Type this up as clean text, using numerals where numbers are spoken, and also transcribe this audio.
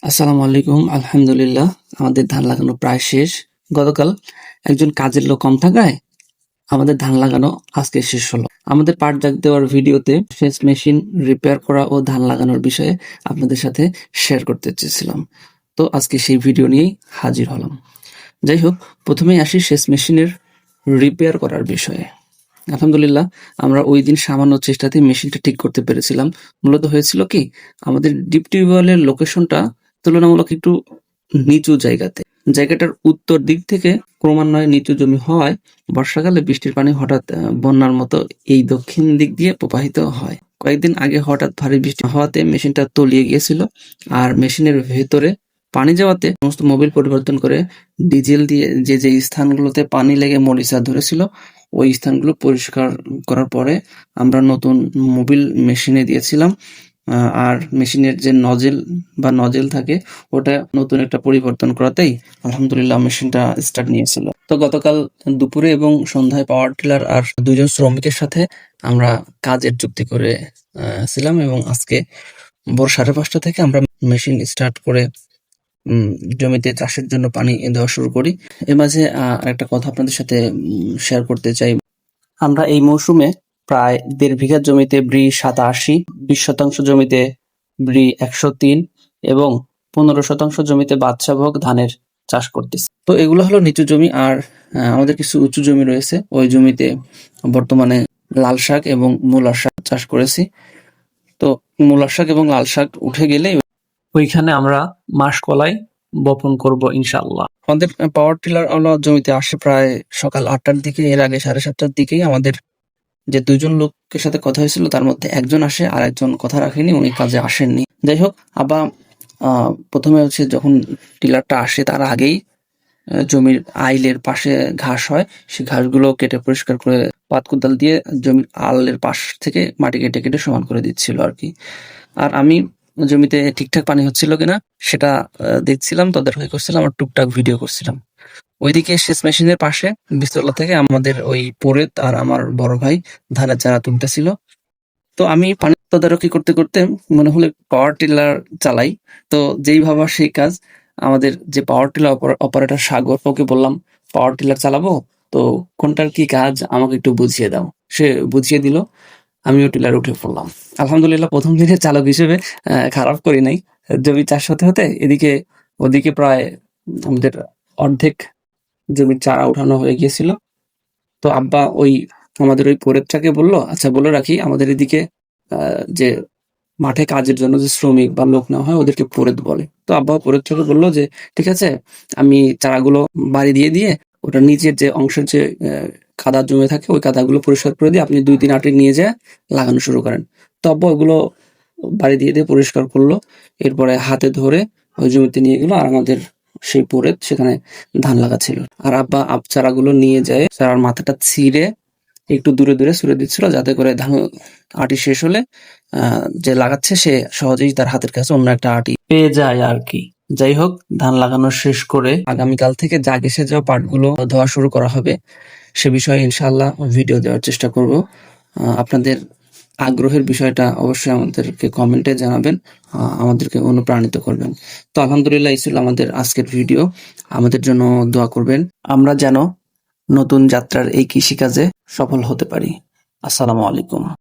আসসালামু আলাইকুম। আলহামদুলিল্লাহ, আমাদের ধান লাগানো প্রায় শেষ। গতকাল একজন কাজের লোক কম থাকায় আমাদের ধান লাগানো আজকে শেষ হলো। আমাদের পাট জাগ দেওয়ার ভিডিওতে সেচ মেশিন রিপেয়ার করা ও ধান লাগানোর বিষয়ে আপনাদের সাথে শেয়ার করতে চেয়েছিলাম। তো আজকে সেই ভিডিও নিয়েই হাজির হলাম। যাই হোক, প্রথমেই আসি সেচ মেশিনের রিপেয়ার করার বিষয়ে। আলহামদুলিল্লাহ, আমরা ওই দিন সামান্য চেষ্টাতেই মেশিনটা ঠিক করতে পেরেছিলাম। মূলত হয়েছিল কি, আমাদের ডিপ টিউবওয়েলের লোকেশনটা তুলনামূলক একটু নিচু জায়গাতে। জায়গাটার উত্তর দিক থেকে ক্রমান্বয়ে নিচু জমি হওয়ায় বর্ষাকালে বৃষ্টির পানি হঠাৎ বন্যার মতো এই দক্ষিণ দিক দিয়ে প্রবাহিত হয়। কয়েকদিন আগে হঠাৎ ভারী বৃষ্টি হওয়াতে মেশিনটা তলিয়ে গিয়েছিল, আর মেশিনের ভেতরে পানি যাওয়াতে সমস্ত মোবিল পরিবর্তন করে ডিজেল দিয়ে যে স্থানগুলোতে পানি লেগে মরিচা ধরেছিল ওই স্থানগুলো পরিষ্কার করার পরে আমরা নতুন মোবিল মেশিনে দিয়েছিলাম। আর মেশিনের যে নজেল থাকে ওটা নতুন একটা পরিবর্তন করাতেই আলহামদুলিল্লাহ মেশিনটা স্টার্ট নিয়েছিল। তো গতকাল দুপুরে এবং সন্ধ্যায় পাওয়ার টিলার আর দুইজন শ্রমিকের সাথে আমরা কাজের চুক্তি করে ছিলাম, এবং আজকে ভোর 5:30 থেকে আমরা মেশিন স্টার্ট করে জমিতে চাষের জন্য পানি দেওয়া শুরু করি। এর মাঝে আরেকটা কথা আপনাদের সাথে শেয়ার করতে চাই। আমরা এই মৌসুমে প্রায় 1.5 বিঘা জমিতে ব্রি 87, 20% জমিতে ব্রি 103 এবং 15% জমিতে বাদশাভোগ ধানের চাষ করতেছি। তো এগুলো হলো নিচু জমি, আর আমাদের কিছু উঁচু জমি রয়েছে। ওই জমিতে বর্তমানে লাল শাক এবং মূলার শাক চাষ করেছি। তো মূলার শাক এবং লাল শাক উঠে গেলে ওইখানে আমরা মাসকলাই বপন করব ইনশাআল্লাহ। আমাদের পাওয়ার টিলার জমিতে আসে প্রায় সকাল 8টার দিকে। এর আগে 7:30টার দিকেই আমাদের যে দুইজন লোকের সাথে কথা হয়েছিল তার মধ্যে একজন আসে, আর একজন কথা রাখেনি, উনি কাজে আসেননি। যাই হোক, আবার প্রথমে হচ্ছে যখন টিলারটা আসে তার আগেই জমির আইলের পাশে ঘাস হয়, সেই ঘাসগুলো কেটে পরিষ্কার করে পাত কোদাল দিয়ে জমির আলের পাশ থেকে মাটি কেটে কেটে সমান করে দিচ্ছিল আর কি। আর আমি জমিতে ঠিকঠাক পানি হচ্ছিল কিনা সেটা দেখছিলাম, তদারকি করছিলাম আর টুকটাক ভিডিও করছিলাম। ওইদিকে সেচ মেশিনের পাশে বীজতলা থেকে আমাদের ওই পরেত আর আমার বড় ভাই ধানের চারা তুলতেছিল। তো আমি পানি তদারকি করতে করতে মনে হলো পাওয়ার টিলার চালাই। তো যেই ভাবা সেই কাজ। আমাদের যে পাওয়ার টিলার অপারেটর সাগর, ওকে বললাম পাওয়ার টিলার চালাবো, তো কোনটার কি কাজ আমাকে একটু বুঝিয়ে দাও। সে বুঝিয়ে দিল, আমিও টিলার উঠে পড়লাম। আলহামদুলিল্লাহ, প্রথম দিনে চালক হিসেবে খারাপ করি নাই। জমি চাষ হতে হতে ওদিকে প্রায় আমাদের অর্ধেক জমির চারা উঠানো হয়ে গিয়েছিল। তো আব্বা আমাদের ওই পরেরটাকে বলল, আচ্ছা বলে রাখি, আমাদের এদিকে যে মাঠে কাজের জন্য যে শ্রমিক বা লোক নেওয়া হয় ওদেরকে পরেত বলে। তো আব্বা পরেরটাকে বলল যে ঠিক আছে, আমি চারাগুলো বাড়ি দিয়ে দিয়ে ওটা নিচের যে অংশের যে কাদা জমে থাকে ওই কাদাগুলো পরিষ্কার করে দিয়ে আপনি 2-3 আটি নিয়ে যেয়ে লাগানো শুরু করেন। তো আব্বা ওগুলো বাড়ি দিয়ে দিয়ে পরিষ্কার করলো। এরপরে হাতে ধরে ওই জমিতে নিয়ে গেলো, আর আমাদের সেই পরেত সেখানে ধান লাগাচ্ছিল। আর আব্বা চারাগুলো নিয়ে যায়, চারার মাথাটা ছিঁড়ে একটু দূরে দূরে ছুড়ে দিচ্ছিল, যাতে করে ধান আটি শেষ হলে যে লাগাচ্ছে সে সহজেই তার হাতের কাছে অন্য একটা আটি পেয়ে যায় আর কি। যাই হোক, ধান লাগানো শেষ করে আগামীকাল থেকে জাগ এসে যাওয়া পাটগুলো ধোয়া শুরু করা হবে। সে বিষয়ে ইনশাআল্লাহ ভিডিও দেওয়ার চেষ্টা করব। আপনাদের আগ্রহের বিষয়টা অবশ্যই আমাদেরকে কমেন্টে জানাবেন, আমাদেরকে অনুপ্রাণিত করবেন। তো আলহামদুলিল্লাহ, এই ছিল আমাদের আজকের ভিডিও। আমাদের জন্য দোয়া করবেন, আমরা যেন নতুন যাত্রার এই কৃষিকাজে সফল হতে পারি। আসসালামু আলাইকুম।